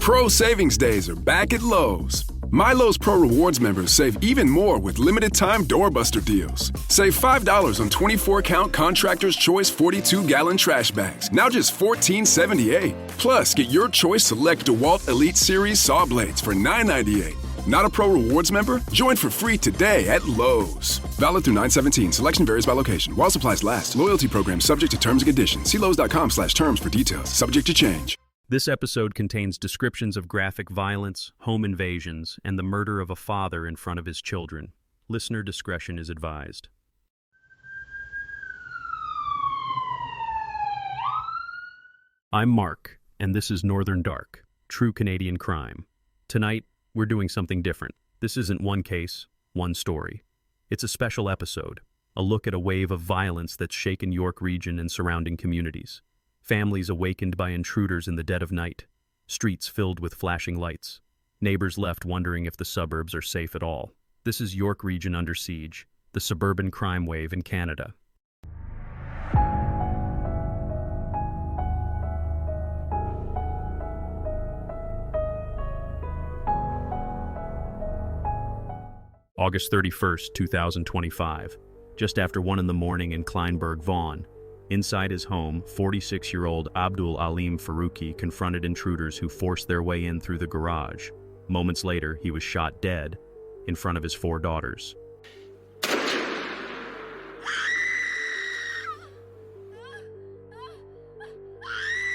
Pro Savings Days are back at Lowe's. My Lowe's Pro Rewards members save even more with limited-time doorbuster deals. Save $5 on 24-count Contractor's Choice 42-gallon trash bags, now just $14.78. Plus, get your choice select DeWalt Elite Series saw blades for $9.98. Not a Pro Rewards member? Join for free today at Lowe's. Valid through 9/17. Selection varies by location. While supplies last. Loyalty program subject to terms and conditions. See Lowes.com/terms for details. Subject to change. This episode contains descriptions of graphic violence, home invasions, and the murder of a father in front of his children. Listener discretion is advised. I'm Mark, and this is Northern Dark, True Canadian Crime. Tonight, we're doing something different. This isn't one case, one story. It's a special episode, a look at a wave of violence that's shaken York Region and surrounding communities. Families awakened by intruders in the dead of night, streets filled with flashing lights, neighbors left wondering if the suburbs are safe at all. This is York Region under siege, the suburban crime wave in Canada. August 31st, 2025, just after 1 a.m. in Kleinburg, Vaughan. Inside his home, 46-year-old Abdul Aleem Farooqi confronted intruders who forced their way in through the garage. Moments later, he was shot dead in front of his 4 daughters.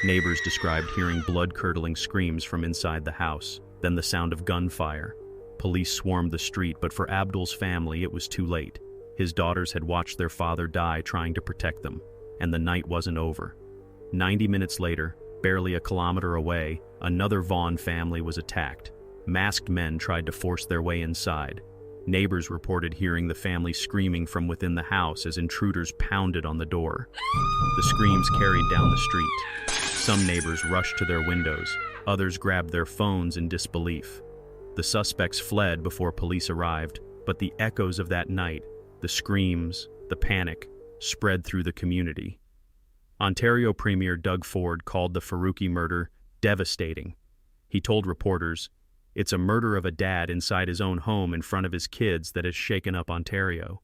Neighbors described hearing blood-curdling screams from inside the house, then the sound of gunfire. Police swarmed the street, but for Abdul's family, it was too late. His daughters had watched their father die trying to protect them, and the night wasn't over. 90 minutes later, barely a kilometer away, another Vaughan family was attacked. Masked men tried to force their way inside. Neighbors reported hearing the family screaming from within the house as intruders pounded on the door. The screams carried down the street. Some neighbors rushed to their windows. Others grabbed their phones in disbelief. The suspects fled before police arrived, but the echoes of that night, the screams, the panic, spread through the community. Ontario Premier Doug Ford called the Farooqi murder devastating. He told reporters, "It's a murder of a dad inside his own home in front of his kids that has shaken up Ontario."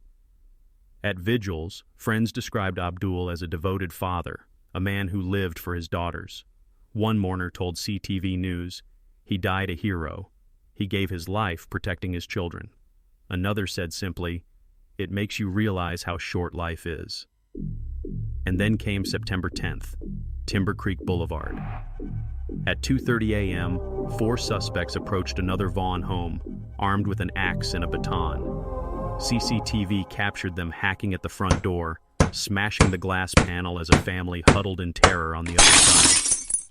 At vigils, friends described Abdul as a devoted father, a man who lived for his daughters. One mourner told CTV News, "He died a hero. He gave his life protecting his children." Another said simply, "It makes you realize how short life is." And then came September 10th, Timber Creek Boulevard. At 2:30 a.m., 4 suspects approached another Vaughan home, armed with an axe and a baton. CCTV captured them hacking at the front door, smashing the glass panel as a family huddled in terror on the other side.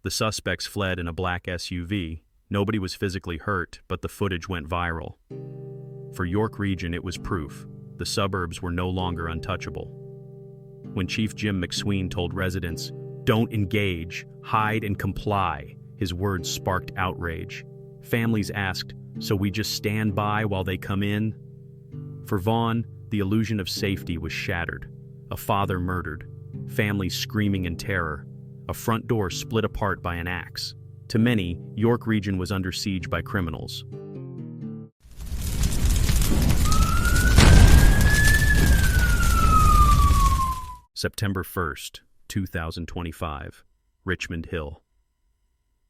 The suspects fled in a black SUV. Nobody was physically hurt, but the footage went viral. For York Region, it was proof. The suburbs were no longer untouchable. When Chief Jim McSween told residents, "Don't engage, hide and comply," his words sparked outrage. Families asked, "So we just stand by while they come in?" For Vaughan, the illusion of safety was shattered. A father murdered, families screaming in terror, a front door split apart by an axe. To many, York Region was under siege by criminals. September 1st, 2025, Richmond Hill.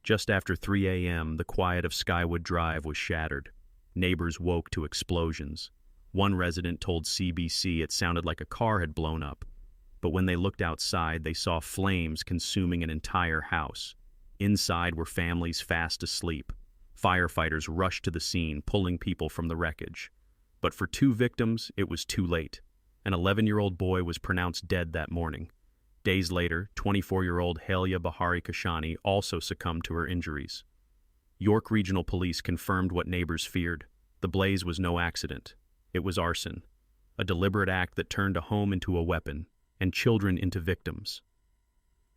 Just after 3 a.m., the quiet of Skywood Drive was shattered. Neighbors woke to explosions. One resident told CBC it sounded like a car had blown up. But when they looked outside, they saw flames consuming an entire house. Inside were families fast asleep. Firefighters rushed to the scene, pulling people from the wreckage. But for 2 victims, it was too late. An 11-year-old boy was pronounced dead that morning. Days later, 24-year-old Halia Bahari Kashani also succumbed to her injuries. York Regional Police confirmed what neighbors feared. The blaze was no accident. It was arson, a deliberate act that turned a home into a weapon, and children into victims.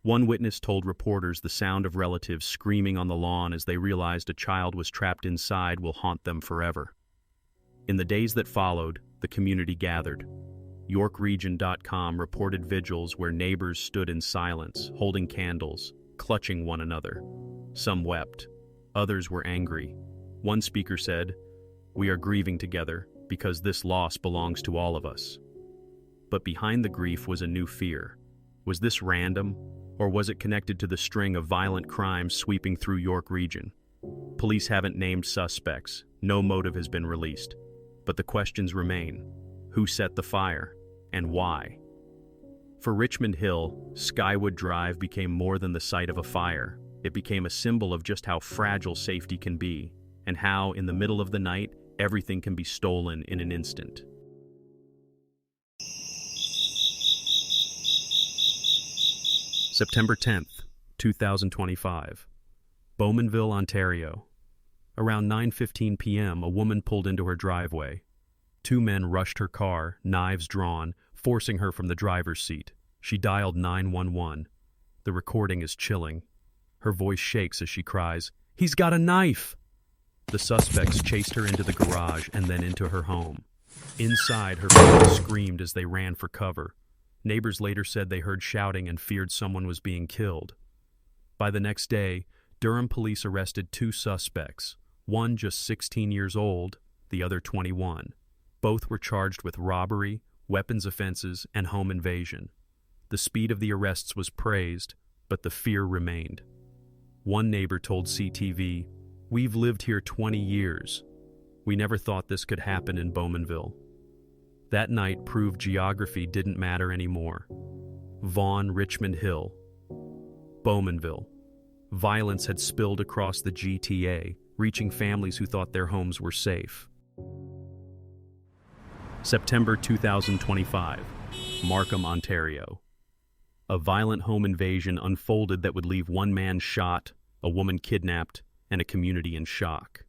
One witness told reporters the sound of relatives screaming on the lawn as they realized a child was trapped inside will haunt them forever. In the days that followed, the community gathered. YorkRegion.com reported vigils where neighbors stood in silence, holding candles, clutching one another. Some wept, Others were angry. One speaker said, "We are grieving together because this loss belongs to all of us." But behind the grief was a new fear. Was this random, or was it connected to the string of violent crimes sweeping through York region? Police haven't named suspects. No motive has been released. But the questions remain. Who set the fire, and why? For Richmond Hill, Skywood Drive became more than the site of a fire. It became a symbol of just how fragile safety can be, and how, in the middle of the night, everything can be stolen in an instant. September 10th, 2025. Bowmanville, Ontario. Around 9:15 p.m., a woman pulled into her driveway. Two men rushed her car, knives drawn, forcing her from the driver's seat. She dialed 911. The recording is chilling. Her voice shakes as she cries, "He's got a knife!" The suspects chased her into the garage and then into her home. Inside, her family screamed as they ran for cover. Neighbors later said they heard shouting and feared someone was being killed. By the next day, Durham police arrested two suspects, one just 16 years old, the other 21. Both were charged with robbery, weapons offenses, and home invasion. The speed of the arrests was praised, but the fear remained. One neighbor told CTV, "We've lived here 20 years. We never thought this could happen in Bowmanville." That night proved geography didn't matter anymore. Vaughan, Richmond Hill, Bowmanville. Violence had spilled across the GTA, reaching families who thought their homes were safe. September 2025, Markham, Ontario. A violent home invasion unfolded that would leave one man shot, a woman kidnapped, and a community in shock.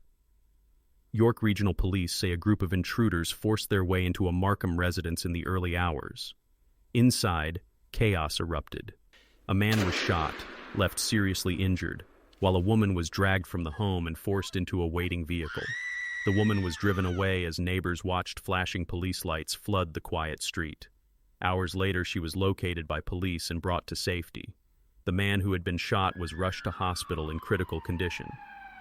York Regional Police say a group of intruders forced their way into a Markham residence in the early hours. Inside, chaos erupted. A man was shot, left seriously injured, while a woman was dragged from the home and forced into a waiting vehicle. The woman was driven away as neighbors watched flashing police lights flood the quiet street. Hours later, she was located by police and brought to safety. The man who had been shot was rushed to hospital in critical condition.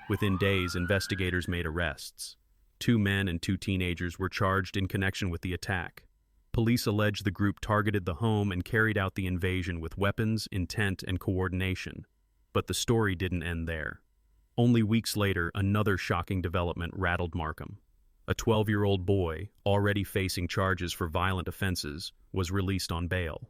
Within days, investigators made arrests. 2 men and 2 teenagers were charged in connection with the attack. Police allege the group targeted the home and carried out the invasion with weapons, intent, and coordination. But the story didn't end there. Only weeks later, another shocking development rattled Markham. A 12-year-old boy, already facing charges for violent offenses, was released on bail.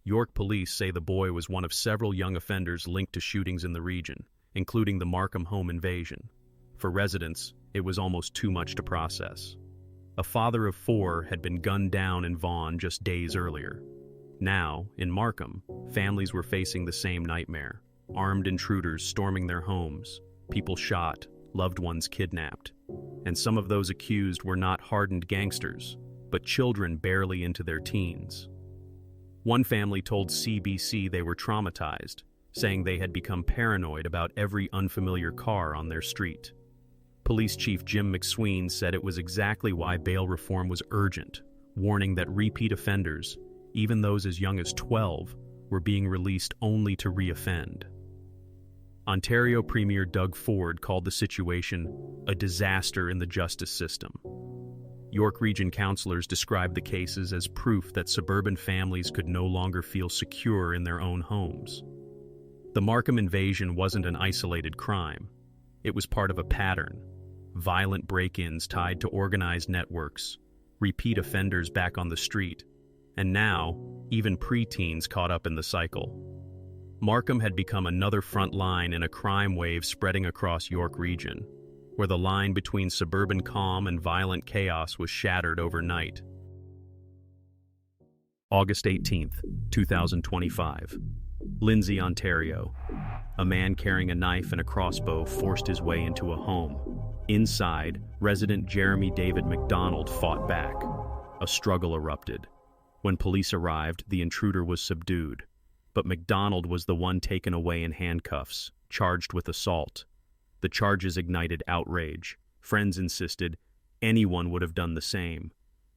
York police say the boy was one of several young offenders linked to shootings in the region, including the Markham home invasion. For residents, it was almost too much to process. A father of 4 had been gunned down in Vaughan just days earlier. Now, in Markham, families were facing the same nightmare. Armed intruders storming their homes, people shot, loved ones kidnapped. And some of those accused were not hardened gangsters, but children barely into their teens. One family told CBC they were traumatized, saying they had become paranoid about every unfamiliar car on their street. Police Chief Jim McSween said it was exactly why bail reform was urgent, warning that repeat offenders, even those as young as 12, were being released only to reoffend. Ontario Premier Doug Ford called the situation a disaster in the justice system. York Region councillors described the cases as proof that suburban families could no longer feel secure in their own homes. The Markham invasion wasn't an isolated crime. It was part of a pattern. Violent break-ins tied to organized networks, repeat offenders back on the street, and now, even preteens caught up in the cycle. Markham had become another front line in a crime wave spreading across York Region, where the line between suburban calm and violent chaos was shattered overnight. August 18th, 2025. Lindsay, Ontario. A man carrying a knife and a crossbow forced his way into a home. Inside, resident Jeremy David McDonald fought back. A struggle erupted. When police arrived, the intruder was subdued. But McDonald was the one taken away in handcuffs, charged with assault. The charges ignited outrage. Friends insisted anyone would have done the same.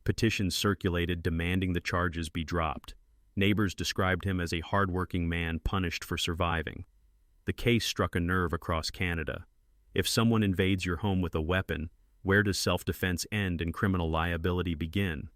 Petitions circulated demanding the charges be dropped. Neighbors described him as a hardworking man punished for surviving. The case struck a nerve across Canada. If someone invades your home with a weapon, where does self-defense end and criminal liability begin?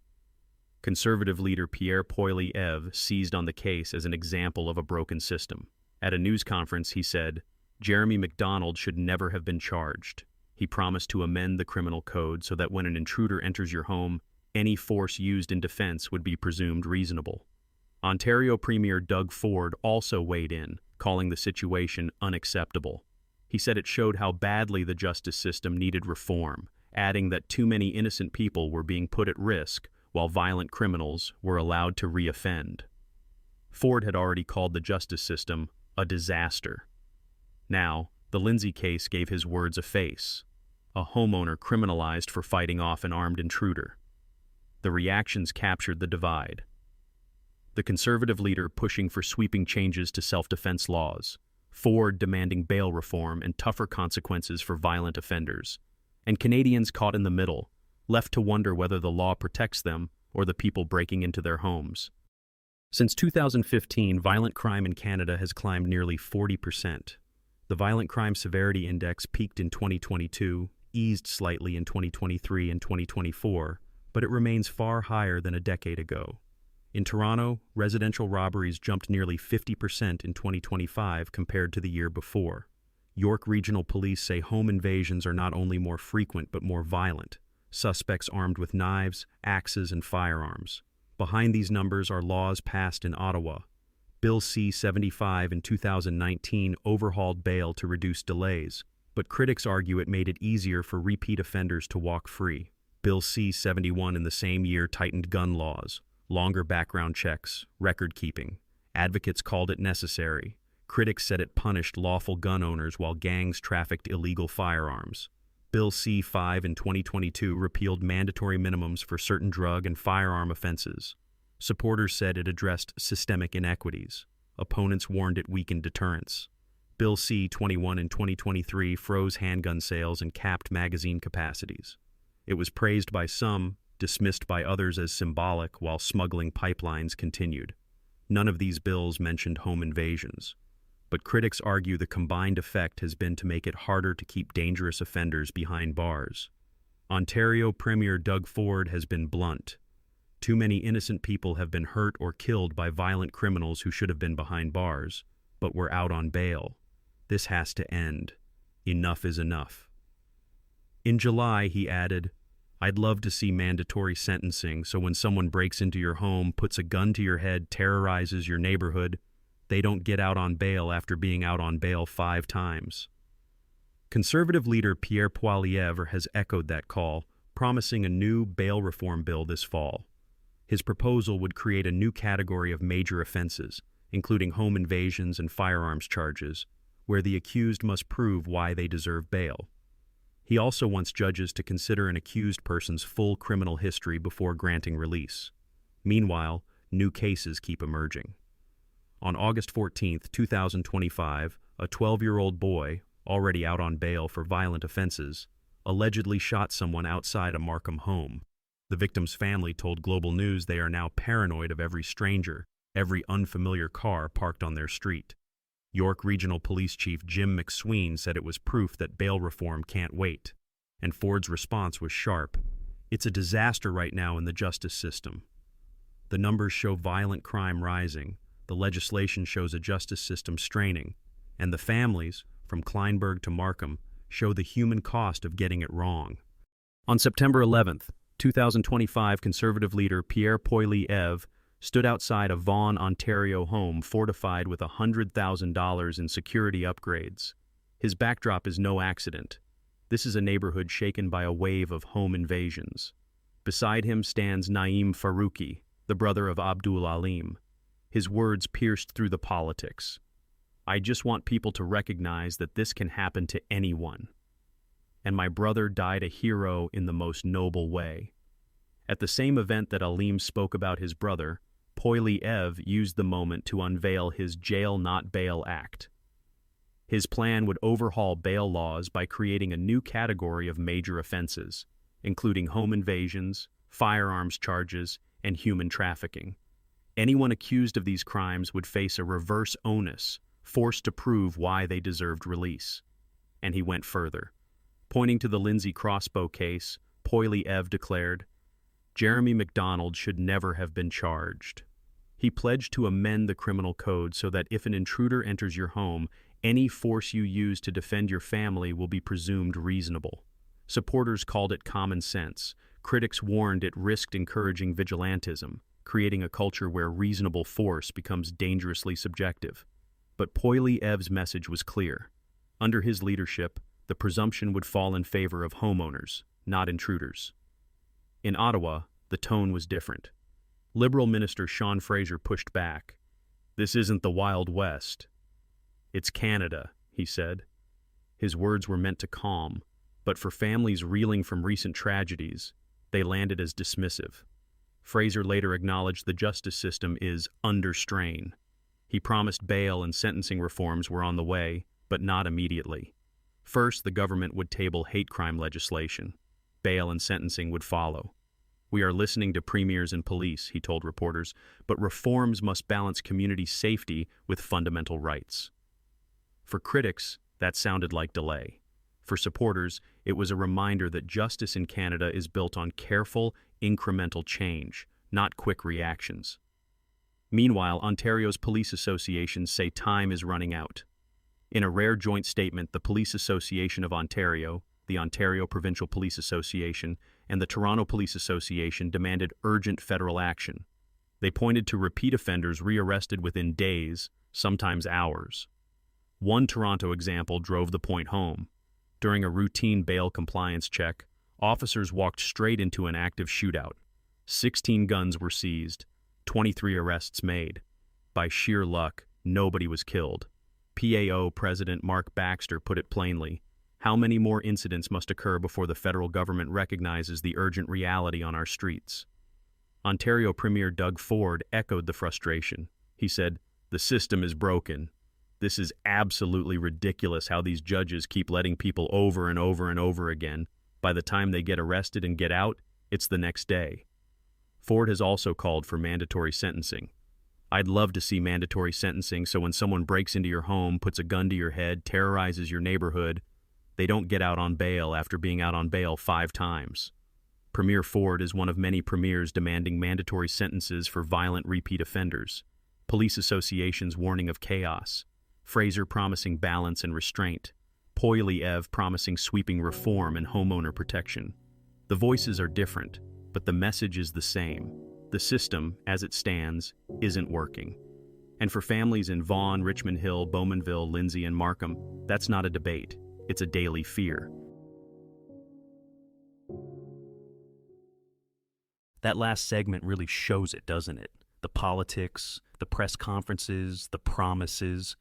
Conservative leader Pierre Poilievre seized on the case as an example of a broken system. At a news conference, he said, Jeremy McDonald should never have been charged. He promised to amend the criminal code so that when an intruder enters your home, any force used in defense would be presumed reasonable. Ontario Premier Doug Ford also weighed in, calling the situation unacceptable. He said it showed how badly the justice system needed reform, adding that too many innocent people were being put at risk while violent criminals were allowed to reoffend. Ford had already called the justice system a disaster. Now, the Lindsay case gave his words a face. A homeowner criminalized for fighting off an armed intruder. The reactions captured the divide. The conservative leader pushing for sweeping changes to self-defense laws, Ford demanding bail reform and tougher consequences for violent offenders, and Canadians caught in the middle, left to wonder whether the law protects them or the people breaking into their homes. Since 2015, violent crime in Canada has climbed nearly 40%. The Violent Crime Severity Index peaked in 2022, eased slightly in 2023 and 2024, but it remains far higher than a decade ago. In Toronto, residential robberies jumped nearly 50% in 2025 compared to the year before. York Regional Police say home invasions are not only more frequent but more violent, suspects armed with knives, axes, and firearms. Behind these numbers are laws passed in Ottawa. Bill C-75 in 2019 overhauled bail to reduce delays, but critics argue it made it easier for repeat offenders to walk free. Bill C-71 in the same year tightened gun laws, longer background checks, record keeping. Advocates called it necessary. Critics said it punished lawful gun owners while gangs trafficked illegal firearms. Bill C-5 in 2022 repealed mandatory minimums for certain drug and firearm offenses. Supporters said it addressed systemic inequities. Opponents warned it weakened deterrence. Bill C-21 in 2023 froze handgun sales and capped magazine capacities. It was praised by some, dismissed by others as symbolic, while smuggling pipelines continued. None of these bills mentioned home invasions. But critics argue the combined effect has been to make it harder to keep dangerous offenders behind bars. Ontario Premier Doug Ford has been blunt. Too many innocent people have been hurt or killed by violent criminals who should have been behind bars, but were out on bail. This has to end. Enough is enough. In July, he added, I'd love to see mandatory sentencing so when someone breaks into your home, puts a gun to your head, terrorizes your neighborhood, they don't get out on bail after being out on bail 5 times. Conservative leader Pierre Poilievre has echoed that call, promising a new bail reform bill this fall. His proposal would create a new category of major offenses, including home invasions and firearms charges, where the accused must prove why they deserve bail. He also wants judges to consider an accused person's full criminal history before granting release. Meanwhile, new cases keep emerging. On August 14, 2025, a 12-year-old boy, already out on bail for violent offenses, allegedly shot someone outside a Markham home. The victim's family told Global News they are now paranoid of every stranger, every unfamiliar car parked on their street. York Regional Police Chief Jim McSween said it was proof that bail reform can't wait. And Ford's response was sharp. It's a disaster right now in the justice system. The numbers show violent crime rising, the legislation shows a justice system straining, and the families, from Kleinberg to Markham, show the human cost of getting it wrong. On September 11th, 2025, Conservative leader Pierre Poilievre stood outside a Vaughan, Ontario home fortified with $100,000 in security upgrades. His backdrop is no accident. This is a neighborhood shaken by a wave of home invasions. Beside him stands Naeem Farooqi, the brother of Abdul Aleem. His words pierced through the politics. I just want people to recognize that this can happen to anyone. And my brother died a hero in the most noble way. At the same event that Aleem spoke about his brother, Poilievre used the moment to unveil his Jail Not Bail Act. His plan would overhaul bail laws by creating a new category of major offenses, including home invasions, firearms charges, and human trafficking. Anyone accused of these crimes would face a reverse onus, forced to prove why they deserved release. And he went further. Pointing to the Lindsay crossbow case, Poilievre declared, Jeremy McDonald should never have been charged. He pledged to amend the criminal code so that if an intruder enters your home, any force you use to defend your family will be presumed reasonable. Supporters called it common sense. Critics warned it risked encouraging vigilantism, creating a culture where reasonable force becomes dangerously subjective. But Poilievre's message was clear. Under his leadership, the presumption would fall in favor of homeowners, not intruders. In Ottawa, the tone was different. Liberal Minister Sean Fraser pushed back. This isn't the Wild West. It's Canada, he said. His words were meant to calm, but for families reeling from recent tragedies, they landed as dismissive. Fraser later acknowledged the justice system is under strain. He promised bail and sentencing reforms were on the way, but not immediately. First, the government would table hate crime legislation. Bail and sentencing would follow. We are listening to premiers and police, he told reporters, but reforms must balance community safety with fundamental rights. For critics, that sounded like delay. For supporters, it was a reminder that justice in Canada is built on careful, incremental change, not quick reactions. Meanwhile, Ontario's police associations say time is running out. In a rare joint statement, the Police Association of Ontario, the Ontario Provincial Police Association, and the Toronto Police Association demanded urgent federal action. They pointed to repeat offenders rearrested within days, sometimes hours. One Toronto example drove the point home. During a routine bail compliance check, officers walked straight into an active shootout. 16 guns were seized, 23 arrests made. By sheer luck, nobody was killed. PAO President Mark Baxter put it plainly, how many more incidents must occur before the federal government recognizes the urgent reality on our streets? Ontario Premier Doug Ford echoed the frustration. He said, the system is broken. This is absolutely ridiculous how these judges keep letting people over and over and over again. By the time they get arrested and get out, it's the next day. Ford has also called for mandatory sentencing. I'd love to see mandatory sentencing so when someone breaks into your home, puts a gun to your head, terrorizes your neighborhood, they don't get out on bail after being out on bail 5 times. Premier Ford is one of many premiers demanding mandatory sentences for violent repeat offenders. Police associations warning of chaos. Fraser promising balance and restraint. Poilievre promising sweeping reform and homeowner protection. The voices are different, but the message is the same. The system, as it stands, isn't working. And for families in Vaughan, Richmond Hill, Bowmanville, Lindsay, and Markham, that's not a debate. It's a daily fear. That last segment really shows it, doesn't it? The politics, the press conferences, the promises.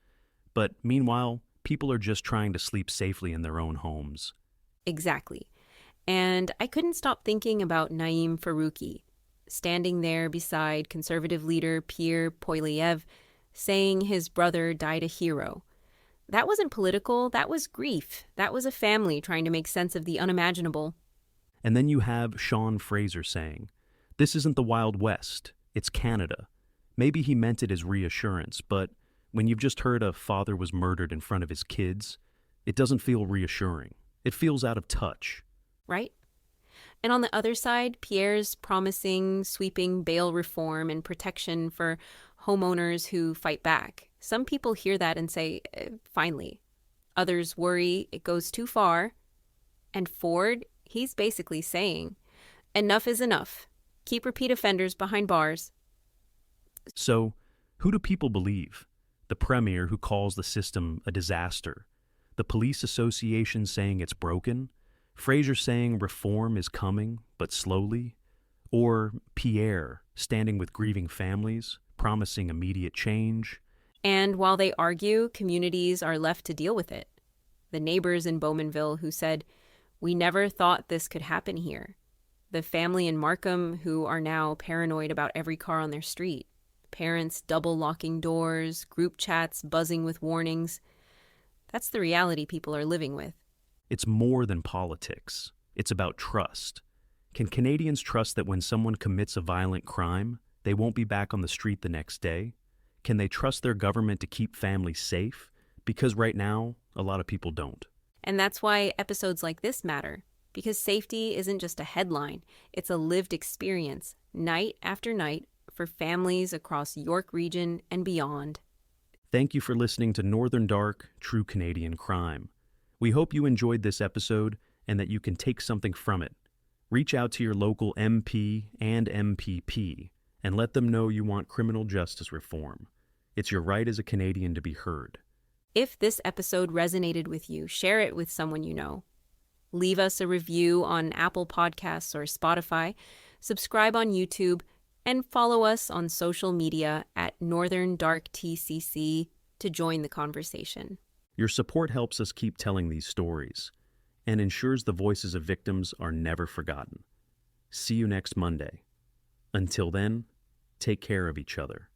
But meanwhile, people are just trying to sleep safely in their own homes. Exactly. And I couldn't stop thinking about Aleem Farooqi, standing there beside conservative leader Pierre Poilievre, saying his brother died a hero. That wasn't political, that was grief. That was a family trying to make sense of the unimaginable. And then you have Sean Fraser saying, this isn't the Wild West, it's Canada. Maybe he meant it as reassurance, but when you've just heard a father was murdered in front of his kids, it doesn't feel reassuring. It feels out of touch. Right? And on the other side, Pierre's promising sweeping bail reform and protection for homeowners who fight back. Some people hear that and say, finally. Others worry it goes too far. And Ford, he's basically saying, enough is enough. Keep repeat offenders behind bars. So, who do people believe? The premier who calls the system a disaster? The police association saying it's broken? Fraser saying reform is coming, but slowly? Or Pierre standing with grieving families, promising immediate change? And while they argue, communities are left to deal with it. The neighbors in Bowmanville who said, we never thought this could happen here. The family in Markham who are now paranoid about every car on their street. Parents double locking doors, group chats buzzing with warnings. That's the reality people are living with. It's more than politics. It's about trust. Can Canadians trust that when someone commits a violent crime, they won't be back on the street the next day? Can they trust their government to keep families safe? Because right now, a lot of people don't. And that's why episodes like this matter, because safety isn't just a headline, it's a lived experience, night after night, for families across York Region and beyond. Thank you for listening to Northern Dark, True Canadian Crime. We hope you enjoyed this episode and that you can take something from it. Reach out to your local MP and MPP and let them know you want criminal justice reform. It's your right as a Canadian to be heard. If this episode resonated with you, share it with someone you know. Leave us a review on Apple Podcasts or Spotify, subscribe on YouTube, and follow us on social media at Northern Dark TCC to join the conversation. Your support helps us keep telling these stories and ensures the voices of victims are never forgotten. See you next Monday. Until then, take care of each other.